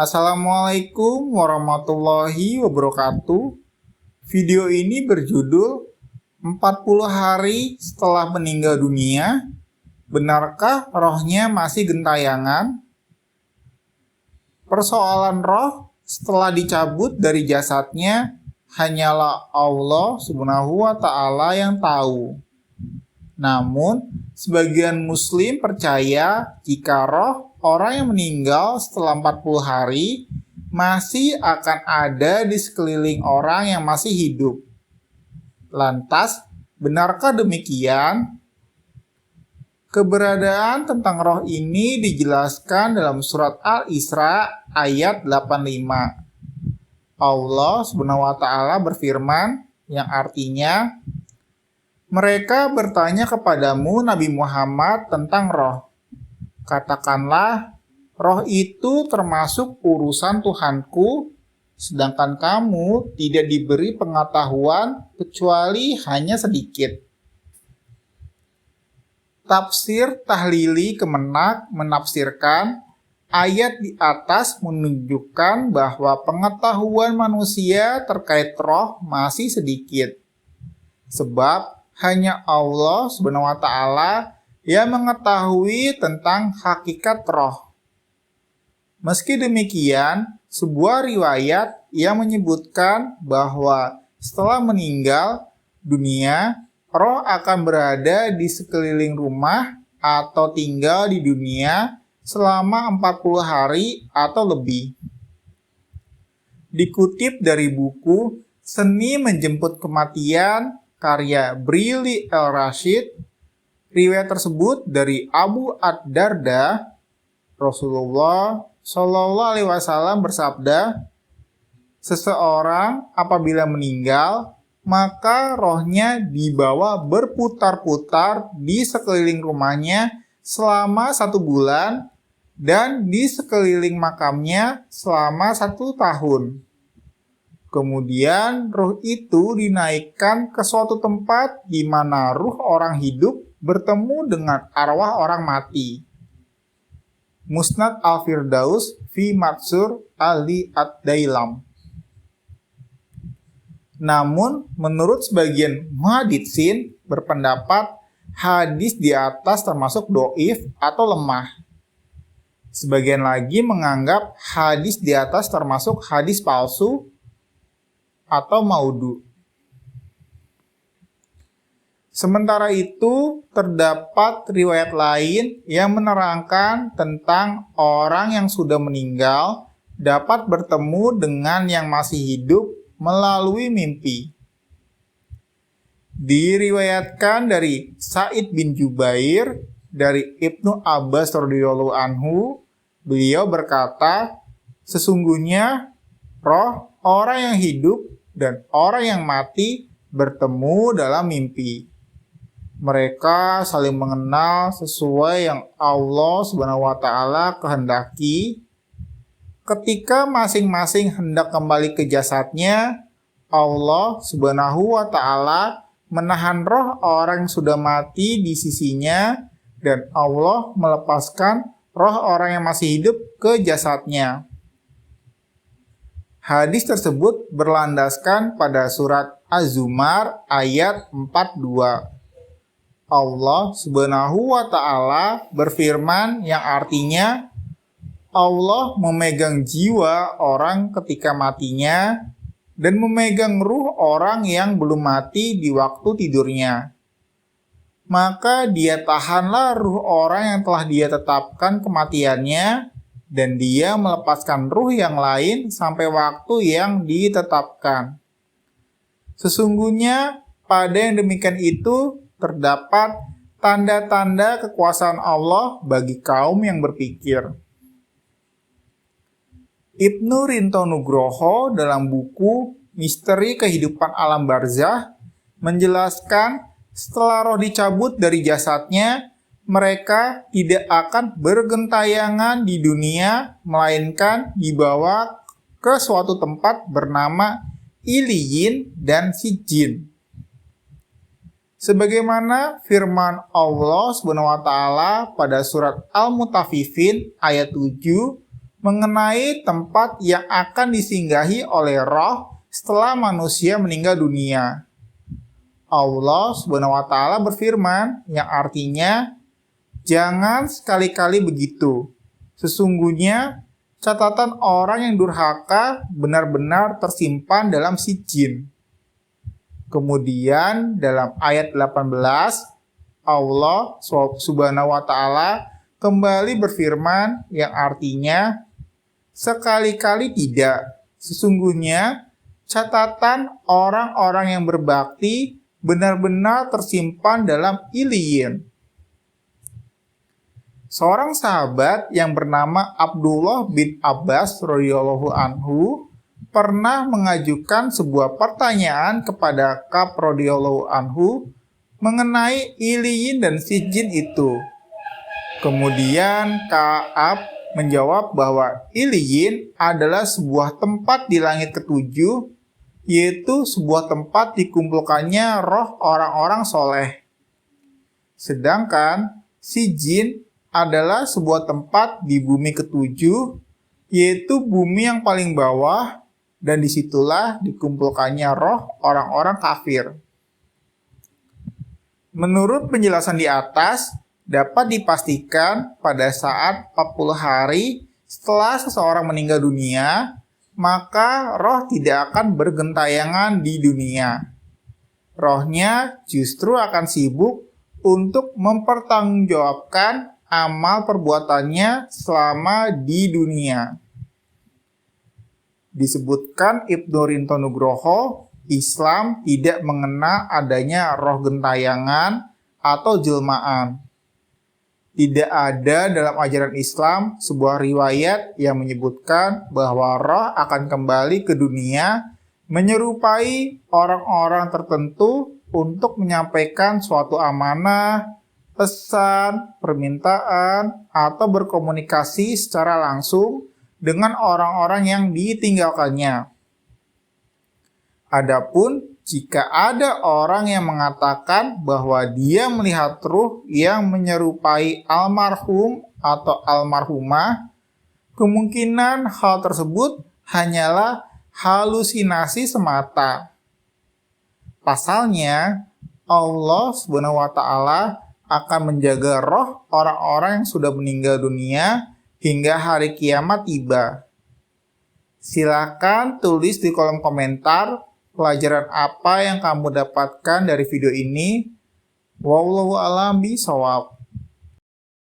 Assalamualaikum warahmatullahi wabarakatuh. Video ini berjudul 40 hari setelah meninggal dunia, benarkah rohnya masih gentayangan? Persoalan roh setelah dicabut dari jasadnya hanyalah Allah Subhanahu wa Ta'ala yang tahu. Namun, sebagian muslim percaya jika roh orang yang meninggal setelah 40 hari masih akan ada di sekeliling orang yang masih hidup. Lantas, benarkah demikian? Keberadaan tentang roh ini dijelaskan dalam surat Al-Isra ayat 85. Allah Subhanahu wa Ta'ala berfirman yang artinya, mereka bertanya kepadamu Nabi Muhammad tentang roh. Katakanlah, roh itu termasuk urusan Tuhanku, sedangkan kamu tidak diberi pengetahuan kecuali hanya sedikit. Tafsir Tahlili Kemenak menafsirkan ayat di atas menunjukkan bahwa pengetahuan manusia terkait roh masih sedikit. Sebab hanya Allah Subhanahu wa Ta'ala yang mengetahui tentang hakikat roh. Meski demikian, sebuah riwayat yang menyebutkan bahwa setelah meninggal dunia, roh akan berada di sekeliling rumah atau tinggal di dunia selama 40 hari atau lebih. Dikutip dari buku Seni Menjemput Kematian karya Brili El-Rashid, riwayat tersebut dari Abu Ad-Darda, Rasulullah Shallallahu Alaihi Wasallam bersabda, seseorang apabila meninggal, maka rohnya dibawa berputar-putar di sekeliling rumahnya selama 1 bulan dan di sekeliling makamnya selama 1 tahun. Kemudian ruh itu dinaikkan ke suatu tempat di mana ruh orang hidup bertemu dengan arwah orang mati. Musnad Al-Firdaus fi Matsur Ali Ad-Dailam. Namun, menurut sebagian muhaditsin berpendapat hadis di atas termasuk doif atau lemah. Sebagian lagi menganggap hadis di atas termasuk hadis palsu atau maudu. Sementara itu, terdapat riwayat lain yang menerangkan tentang orang yang sudah meninggal dapat bertemu dengan yang masih hidup melalui mimpi. Diriwayatkan dari Sa'id bin Jubair dari Ibnu Abbas radhiyallahu anhu, beliau berkata, sesungguhnya roh orang yang hidup dan orang yang mati bertemu dalam mimpi. Mereka saling mengenal sesuai yang Allah Subhanahu wa Ta'ala kehendaki. Ketika masing-masing hendak kembali ke jasadnya, Allah Subhanahu wa Ta'ala menahan roh orang yang sudah mati di sisinya dan Allah melepaskan roh orang yang masih hidup ke jasadnya. Hadis tersebut berlandaskan pada surat Az-Zumar ayat 42. Allah Subhanahu wa Ta'ala berfirman yang artinya, Allah memegang jiwa orang ketika matinya dan memegang ruh orang yang belum mati di waktu tidurnya. Maka dia tahanlah ruh orang yang telah dia tetapkan kematiannya dan dia melepaskan ruh yang lain sampai waktu yang ditetapkan. Sesungguhnya pada yang demikian itu terdapat tanda-tanda kekuasaan Allah bagi kaum yang berpikir. Ibnu Rinto Nugroho dalam buku Misteri Kehidupan Alam Barzah menjelaskan setelah roh dicabut dari jasadnya, mereka tidak akan bergentayangan di dunia, melainkan dibawa ke suatu tempat bernama Iliyin dan Sijin. Sebagaimana firman Allah Subhanahu wa Ta'ala pada surat Al-Mutaffifin ayat 7, mengenai tempat yang akan disinggahi oleh roh setelah manusia meninggal dunia. Allah Subhanahu wa taala berfirman yang artinya, "Jangan sekali-kali begitu. Sesungguhnya catatan orang yang durhaka benar-benar tersimpan dalam sijin." Kemudian dalam ayat 18, Allah Subhanahu wa taala kembali berfirman yang artinya, "Sekali-kali tidak. Sesungguhnya catatan orang-orang yang berbakti benar-benar tersimpan dalam Iliyin." Seorang sahabat yang bernama Abdullah bin Abbas radhiyallahu anhu pernah mengajukan sebuah pertanyaan kepada Ka'ab radhiyallahu anhu mengenai Iliyin dan Sijin itu. Kemudian Ka'ab menjawab bahwa Iliyin adalah sebuah tempat di langit ketujuh, yaitu sebuah tempat dikumpulkannya roh orang-orang soleh. Sedangkan Sijin adalah sebuah tempat di bumi ketujuh, yaitu bumi yang paling bawah, dan disitulah dikumpulkannya roh orang-orang kafir. Menurut penjelasan di atas, dapat dipastikan pada saat 40 hari setelah seseorang meninggal dunia, maka roh tidak akan bergentayangan di dunia. Rohnya justru akan sibuk untuk mempertanggungjawabkan amal perbuatannya selama di dunia. Disebutkan Ibnu Rinto Nugroho, Islam tidak mengenal adanya roh gentayangan atau jelmaan. Tidak ada dalam ajaran Islam sebuah riwayat yang menyebutkan bahwa roh akan kembali ke dunia menyerupai orang-orang tertentu untuk menyampaikan suatu amanah, pesan, permintaan, atau berkomunikasi secara langsung dengan orang-orang yang ditinggalkannya. Adapun jika ada orang yang mengatakan bahwa dia melihat ruh yang menyerupai almarhum atau almarhumah, kemungkinan hal tersebut hanyalah halusinasi semata. Pasalnya, Allah Subhanahu wa taala akan menjaga roh orang-orang yang sudah meninggal dunia hingga hari kiamat tiba. Silakan tulis di kolom komentar pelajaran apa yang kamu dapatkan dari video ini. Wallahu a'lam bishawab.